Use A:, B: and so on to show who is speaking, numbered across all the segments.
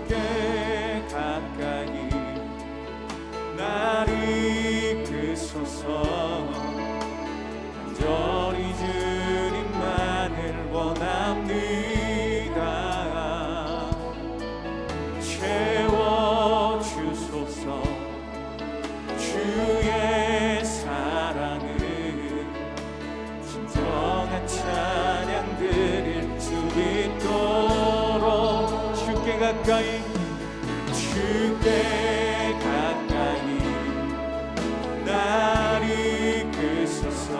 A: 주께 가까이 날 이끄소서. 간절히 주님만을 원합니다. 채워주소서. 주의 사랑은 진정한 찬양 드릴 수 있도록 주께 가까이 날 이끄소서.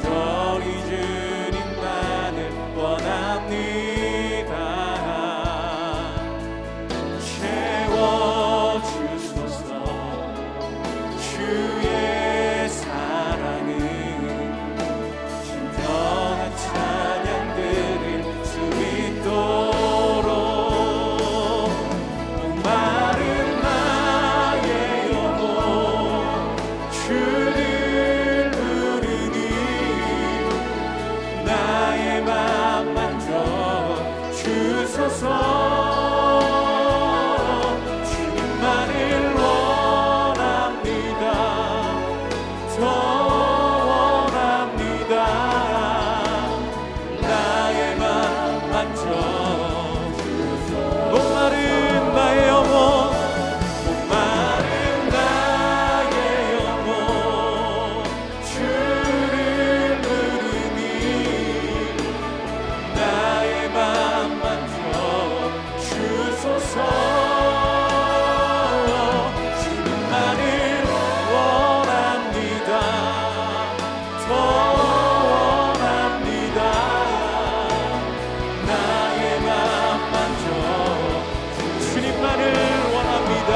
A: 간절히 주님만을 원합니다. 채워주소서. 주의 사랑은 진정한 찬양 드릴 수 있도록. 목마른 나의 영혼 주를 부르니 나의 맘 만져 주소서. 주님만을 원합니다. 더 원합니다. 나의 맘 만져 주소서. 목마른 나의 영혼, 목마른 나의 영혼 주를 부르니 나의 맘 만져 주소서. 주님만을 원합니다. 더 원합니다. 나의 맘 만져 주님만을 원합니다.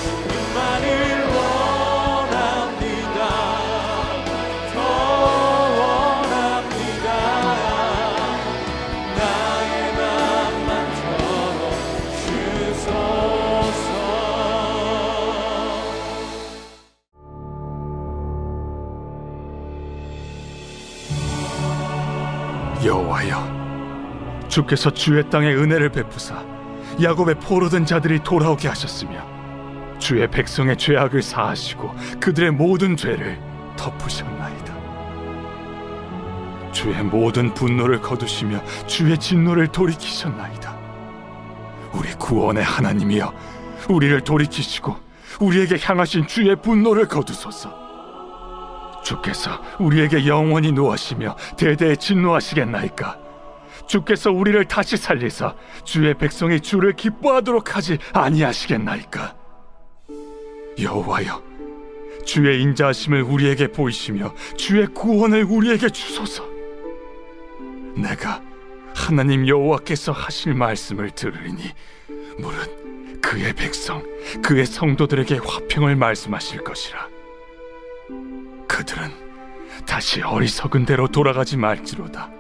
A: 주님만을 원합니다. 더 원합니다. 나의 맘 만져 주소서.
B: 여호와여, 주께서 주의 땅에 은혜를 베푸사 야곱의 포로된 자들이 돌아오게 하셨으며 주의 백성의 죄악을 사하시고 그들의 모든 죄를 덮으셨나이다. 주의 모든 분노를 거두시며 주의 진노를 돌이키셨나이다. 우리 구원의 하나님이여, 우리를 돌이키시고 우리에게 향하신 주의 분노를 거두소서. 주께서 우리에게 영원히 노하시며 대대에 진노하시겠나이까? 주께서 우리를 다시 살리사 주의 백성이 주를 기뻐하도록 하지 아니하시겠나이까? 여호와여, 주의 인자하심을 우리에게 보이시며 주의 구원을 우리에게 주소서. 내가 하나님 여호와께서 하실 말씀을 들으리니 무릇 그의 백성, 그의 성도들에게 화평을 말씀하실 것이라. 그들은 다시 어리석은 대로 돌아가지 말지로다.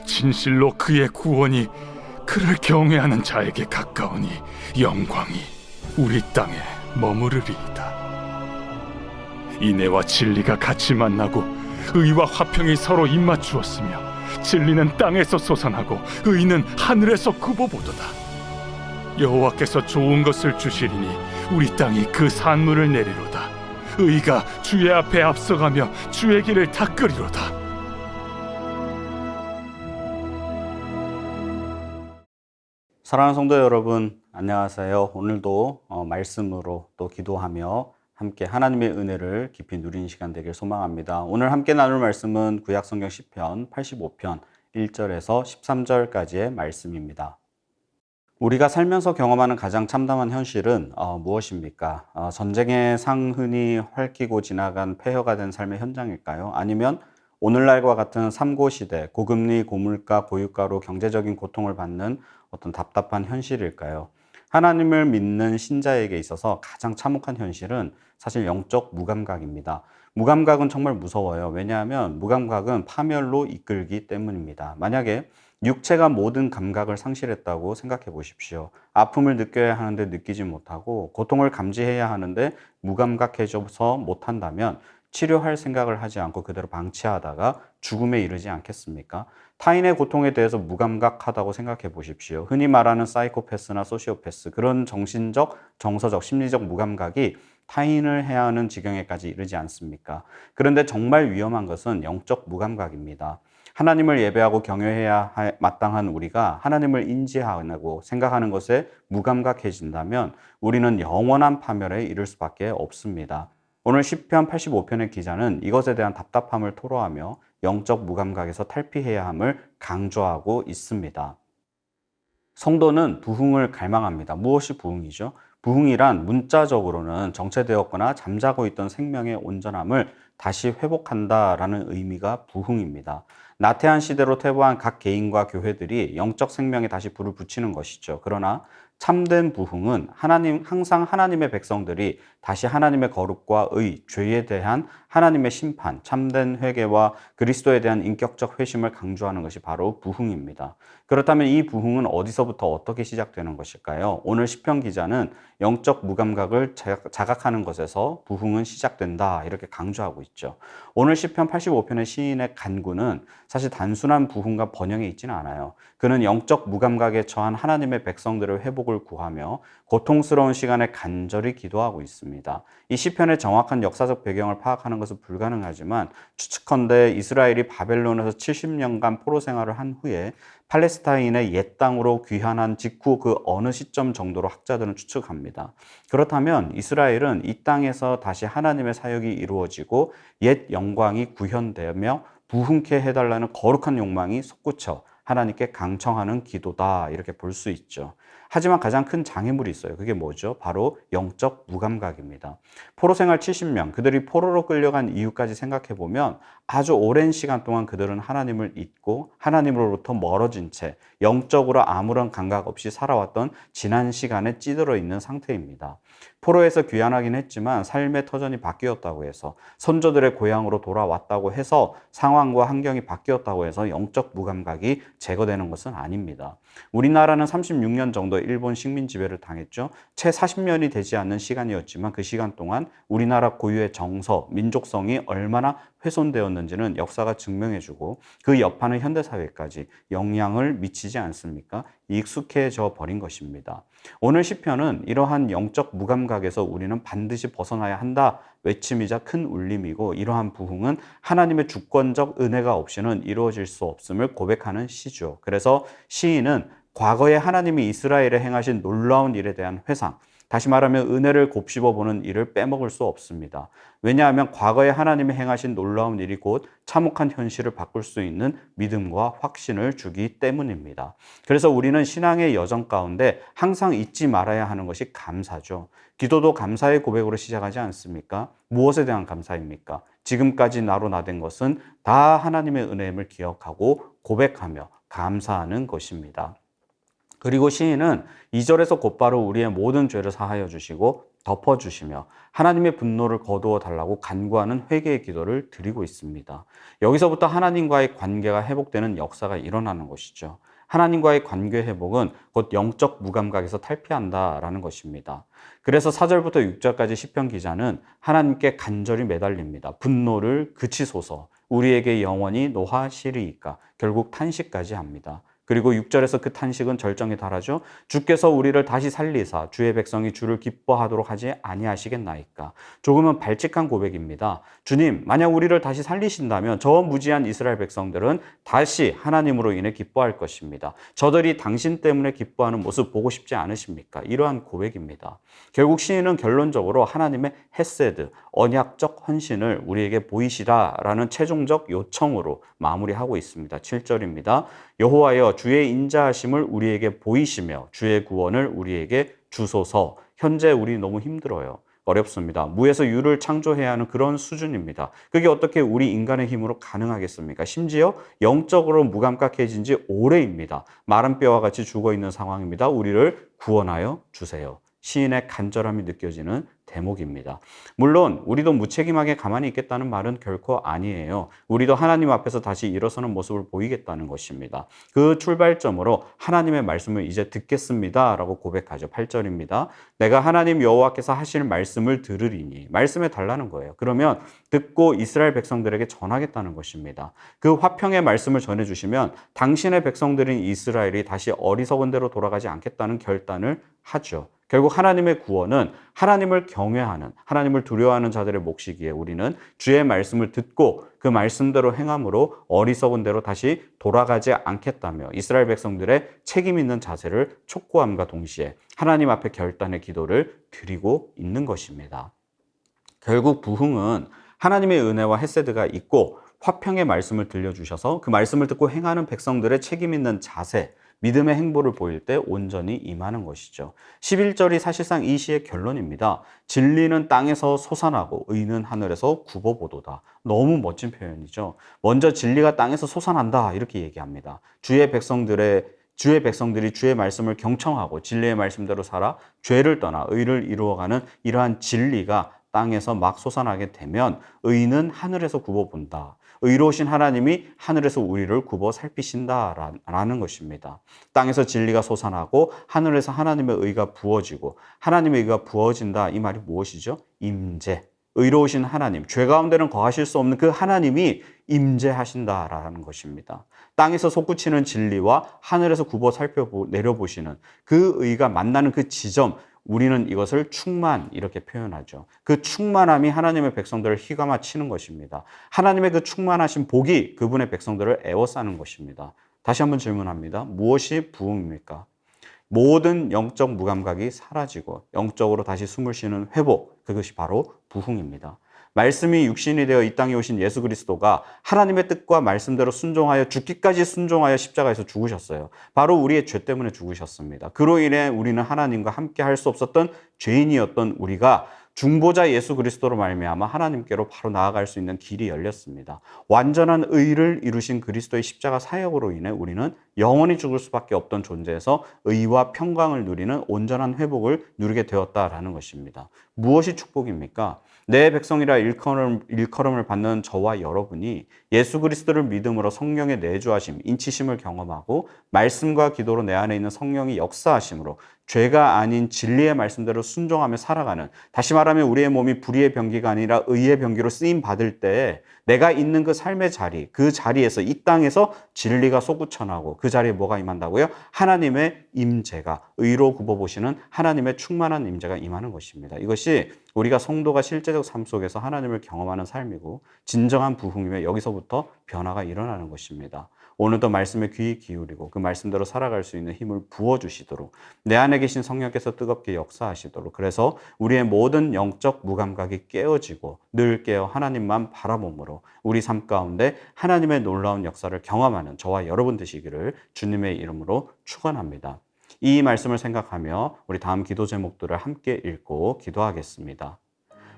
B: 진실로 그의 구원이 그를 경외하는 자에게 가까우니 영광이 우리 땅에 머무르리이다. 인애와 진리가 같이 만나고 의와 화평이 서로 입맞추었으며 진리는 땅에서 솟아나고 의는 하늘에서 굽어보도다. 여호와께서 좋은 것을 주시리니 우리 땅이 그 산물을 내리로다. 의가 주의 앞에 앞서가며 주의 길을 닦으리로다.
C: 사랑하는 성도 여러분, 안녕하세요. 오늘도 말씀으로 또 기도하며 함께 하나님의 은혜를 깊이 누리는 시간 되길 소망합니다. 오늘 함께 나눌 말씀은 구약성경 시편 85편 1절에서 13절까지의 말씀입니다. 우리가 살면서 경험하는 가장 참담한 현실은 무엇입니까? 전쟁의 상흔이 핥히고 지나간 폐허가 된 삶의 현장일까요? 아니면 오늘날과 같은 삼고시대, 고금리, 고물가, 고유가로 경제적인 고통을 받는 어떤 답답한 현실일까요? 하나님을 믿는 신자에게 있어서 가장 참혹한 현실은 사실 영적 무감각입니다. 무감각은 정말 무서워요. 왜냐하면 무감각은 파멸로 이끌기 때문입니다. 만약에 육체가 모든 감각을 상실했다고 생각해 보십시오. 아픔을 느껴야 하는데 느끼지 못하고 고통을 감지해야 하는데 무감각해져서 못한다면 치료할 생각을 하지 않고 그대로 방치하다가 죽음에 이르지 않겠습니까? 타인의 고통에 대해서 무감각하다고 생각해 보십시오. 흔히 말하는 사이코패스나 소시오패스, 그런 정신적, 정서적, 심리적 무감각이 타인을 해야 하는 지경에까지 이르지 않습니까? 그런데 정말 위험한 것은 영적 무감각입니다. 하나님을 예배하고 경외해야 마땅한 우리가 하나님을 인지하고 생각하는 것에 무감각해진다면 우리는 영원한 파멸에 이를 수밖에 없습니다. 오늘 시편 85편의 기자는 이것에 대한 답답함을 토로하며 영적 무감각에서 탈피해야 함을 강조하고 있습니다. 성도는 부흥을 갈망합니다. 무엇이 부흥이죠? 부흥이란 문자적으로는 정체되었거나 잠자고 있던 생명의 온전함을 다시 회복한다라는 의미가 부흥입니다. 나태한 시대로 퇴보한 각 개인과 교회들이 영적 생명에 다시 불을 붙이는 것이죠. 그러나 참된 부흥은 항상 하나님의 백성들이 다시 하나님의 거룩과 의, 죄에 대한 하나님의 심판, 참된 회개와 그리스도에 대한 인격적 회심을 강조하는 것이 바로 부흥입니다. 그렇다면 이 부흥은 어디서부터 어떻게 시작되는 것일까요? 오늘 시편 기자는 영적 무감각을 자각하는 것에서 부흥은 시작된다 이렇게 강조하고 있죠. 오늘 시편 85편의 시인의 간구는 사실 단순한 부흥과 번영에 있지는 않아요. 그는 영적 무감각에 처한 하나님의 백성들의 회복을 구하며 고통스러운 시간에 간절히 기도하고 있습니다. 이 시편의 정확한 역사적 배경을 파악하는 것은 불가능하지만 추측컨대 이스라엘이 바벨론에서 70년간 포로 생활을 한 후에 팔레스타인의 옛 땅으로 귀환한 직후 그 어느 시점 정도로 학자들은 추측합니다. 그렇다면 이스라엘은 이 땅에서 다시 하나님의 사역이 이루어지고 옛 영광이 구현되며 부흥케 해달라는 거룩한 욕망이 솟구쳐 하나님께 강청하는 기도다 이렇게 볼 수 있죠. 하지만 가장 큰 장애물이 있어요. 그게 뭐죠? 바로 영적 무감각입니다. 포로 생활 70년, 그들이 포로로 끌려간 이유까지 생각해 보면 아주 오랜 시간 동안 그들은 하나님을 잊고 하나님으로부터 멀어진 채 영적으로 아무런 감각 없이 살아왔던 지난 시간에 찌들어 있는 상태입니다. 포로에서 귀환하긴 했지만 삶의 터전이 바뀌었다고 해서 선조들의 고향으로 돌아왔다고 해서 상황과 환경이 바뀌었다고 해서 영적 무감각이 제거되는 것은 아닙니다. 우리나라는 36년 정도 일본 식민 지배를 당했죠. 채 40년이 되지 않는 시간이었지만 그 시간 동안 우리나라 고유의 정서, 민족성이 얼마나 훼손되었는지는 역사가 증명해주고 그 여파는 현대사회까지 영향을 미치지 않습니까? 익숙해져 버린 것입니다. 오늘 시편은 이러한 영적 무감각에서 우리는 반드시 벗어나야 한다 외침이자 큰 울림이고 이러한 부흥은 하나님의 주권적 은혜가 없이는 이루어질 수 없음을 고백하는 시죠. 그래서 시인은 과거에 하나님이 이스라엘에 행하신 놀라운 일에 대한 회상, 다시 말하면 은혜를 곱씹어 보는 일을 빼먹을 수 없습니다. 왜냐하면 과거에 하나님이 행하신 놀라운 일이 곧 참혹한 현실을 바꿀 수 있는 믿음과 확신을 주기 때문입니다. 그래서 우리는 신앙의 여정 가운데 항상 잊지 말아야 하는 것이 감사죠. 기도도 감사의 고백으로 시작하지 않습니까? 무엇에 대한 감사입니까? 지금까지 나로 나된 것은 다 하나님의 은혜임을 기억하고 고백하며 감사하는 것입니다. 그리고 시인은 2절에서 곧바로 우리의 모든 죄를 사하여 주시고 덮어주시며 하나님의 분노를 거두어 달라고 간구하는 회개의 기도를 드리고 있습니다. 여기서부터 하나님과의 관계가 회복되는 역사가 일어나는 것이죠. 하나님과의 관계 회복은 곧 영적 무감각에서 탈피한다라는 것입니다. 그래서 4절부터 6절까지 시편 기자는 하나님께 간절히 매달립니다. 분노를 그치소서, 우리에게 영원히 노하시리이까, 결국 탄식까지 합니다. 그리고 6절에서 그 탄식은 절정에 달하죠. 주께서 우리를 다시 살리사 주의 백성이 주를 기뻐하도록 하지 아니하시겠나이까. 조금은 발칙한 고백입니다. 주님, 만약 우리를 다시 살리신다면 저 무지한 이스라엘 백성들은 다시 하나님으로 인해 기뻐할 것입니다. 저들이 당신 때문에 기뻐하는 모습 보고 싶지 않으십니까? 이러한 고백입니다. 결국 시인은 결론적으로 하나님의 헤세드, 언약적 헌신을 우리에게 보이시라라는 최종적 요청으로 마무리하고 있습니다. 7절입니다. 여호와여 주의 인자하심을 우리에게 보이시며 주의 구원을 우리에게 주소서. 현재 우리 너무 힘들어요. 어렵습니다. 무에서 유를 창조해야 하는 그런 수준입니다. 그게 어떻게 우리 인간의 힘으로 가능하겠습니까? 심지어 영적으로 무감각해진 지 오래입니다. 마른 뼈와 같이 죽어있는 상황입니다. 우리를 구원하여 주세요. 시인의 간절함이 느껴지는 대목입니다. 물론 우리도 무책임하게 가만히 있겠다는 말은 결코 아니에요. 우리도 하나님 앞에서 다시 일어서는 모습을 보이겠다는 것입니다. 그 출발점으로 하나님의 말씀을 이제 듣겠습니다 라고 고백하죠. 8절입니다. 내가 하나님 여호와께서 하실 말씀을 들으리니, 말씀해 달라는 거예요. 그러면 듣고 이스라엘 백성들에게 전하겠다는 것입니다. 그 화평의 말씀을 전해주시면 당신의 백성들인 이스라엘이 다시 어리석은 대로 돌아가지 않겠다는 결단을 하죠. 결국 하나님의 구원은 하나님을 경외하는, 하나님을 두려워하는 자들의 몫이기에 우리는 주의 말씀을 듣고 그 말씀대로 행함으로 어리석은 대로 다시 돌아가지 않겠다며 이스라엘 백성들의 책임 있는 자세를 촉구함과 동시에 하나님 앞에 결단의 기도를 드리고 있는 것입니다. 결국 부흥은 하나님의 은혜와 헤세드가 있고 화평의 말씀을 들려주셔서 그 말씀을 듣고 행하는 백성들의 책임 있는 자세, 믿음의 행보를 보일 때 온전히 임하는 것이죠. 11절이 사실상 이 시의 결론입니다. 진리는 땅에서 솟아나고 의는 하늘에서 굽어보도다. 너무 멋진 표현이죠. 먼저 진리가 땅에서 솟아난다 이렇게 얘기합니다. 주의 백성들이 주의 말씀을 경청하고 진리의 말씀대로 살아 죄를 떠나 의를 이루어가는 이러한 진리가 땅에서 막 솟아나게 되면 의는 하늘에서 굽어본다. 의로우신 하나님이 하늘에서 우리를 굽어 살피신다라는 것입니다. 땅에서 진리가 솟아나고 하늘에서 하나님의 의가 부어지고 하나님의 의가 부어진다. 이 말이 무엇이죠? 임재. 의로우신 하나님, 죄 가운데는 거하실 수 없는 그 하나님이 임재하신다라는 것입니다. 땅에서 솟구치는 진리와 하늘에서 굽어 내려보시는 그 의가 만나는 그 지점, 우리는 이것을 충만 이렇게 표현하죠. 그 충만함이 하나님의 백성들을 휘감아치는 것입니다. 하나님의 그 충만하신 복이 그분의 백성들을 에워싸는 것입니다. 다시 한번 질문합니다. 무엇이 부흥입니까? 모든 영적 무감각이 사라지고 영적으로 다시 숨을 쉬는 회복, 그것이 바로 부흥입니다. 말씀이 육신이 되어 이 땅에 오신 예수 그리스도가 하나님의 뜻과 말씀대로 순종하여 죽기까지 순종하여 십자가에서 죽으셨어요. 바로 우리의 죄 때문에 죽으셨습니다. 그로 인해 우리는 하나님과 함께 할 수 없었던 죄인이었던 우리가 중보자 예수 그리스도로 말미암아 하나님께로 바로 나아갈 수 있는 길이 열렸습니다. 완전한 의를 이루신 그리스도의 십자가 사역으로 인해 우리는 영원히 죽을 수밖에 없던 존재에서 의와 평강을 누리는 온전한 회복을 누리게 되었다라는 것입니다. 무엇이 축복입니까? 내 백성이라 일컬음을 받는 저와 여러분이 예수 그리스도를 믿음으로 성령의 내주하심, 인치심을 경험하고 말씀과 기도로 내 안에 있는 성령이 역사하심으로 죄가 아닌 진리의 말씀대로 순종하며 살아가는, 다시 말하면 우리의 몸이 불의의 병기가 아니라 의의 병기로 쓰임 받을 때 내가 있는 그 삶의 자리, 그 자리에서 이 땅에서 진리가 솟구쳐나고 그 자리에 뭐가 임한다고요? 하나님의 임재가, 의로 굽어보시는 하나님의 충만한 임재가 임하는 것입니다. 이것이 우리가 성도가 실제적 삶 속에서 하나님을 경험하는 삶이고 진정한 부흥이며 여기서부터 변화가 일어나는 것입니다. 오늘도 말씀에 귀 기울이고 그 말씀대로 살아갈 수 있는 힘을 부어주시도록 내 안에 계신 성령께서 뜨겁게 역사하시도록, 그래서 우리의 모든 영적 무감각이 깨어지고 늘 깨어 하나님만 바라봄으로 우리 삶 가운데 하나님의 놀라운 역사를 경험하는 저와 여러분 되시기를 주님의 이름으로 축원합니다. 이 말씀을 생각하며 우리 다음 기도 제목들을 함께 읽고 기도하겠습니다.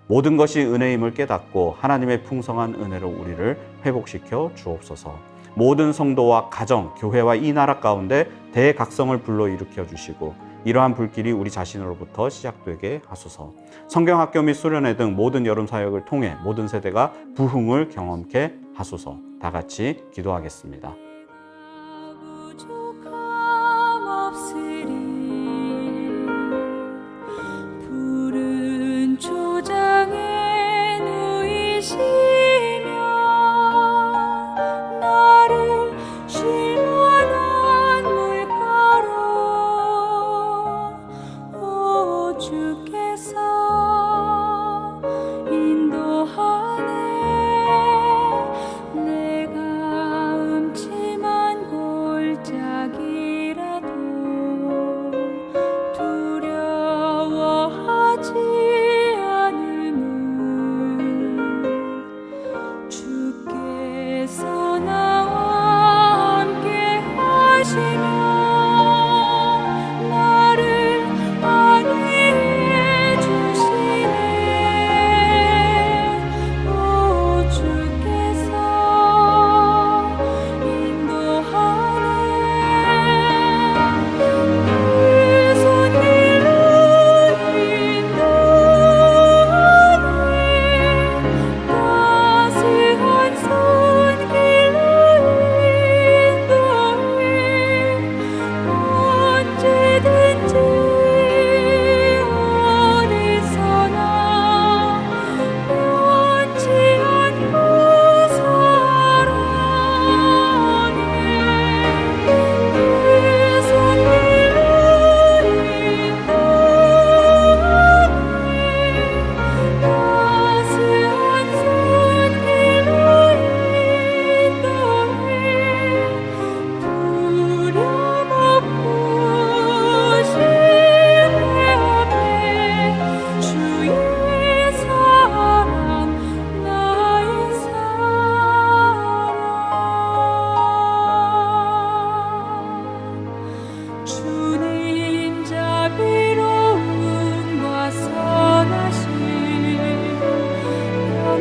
C: 모든 것이 은혜임을 깨닫고 하나님의 풍성한 은혜로 우리를 회복시켜 주옵소서. 모든 성도와 가정, 교회와 이 나라 가운데 대각성을 불러일으켜 주시고 이러한 불길이 우리 자신으로부터 시작되게 하소서. 성경학교 및 수련회 등 모든 여름 사역을 통해 모든 세대가 부흥을 경험케 하소서. 다 같이 기도하겠습니다.
D: 내가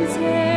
D: 새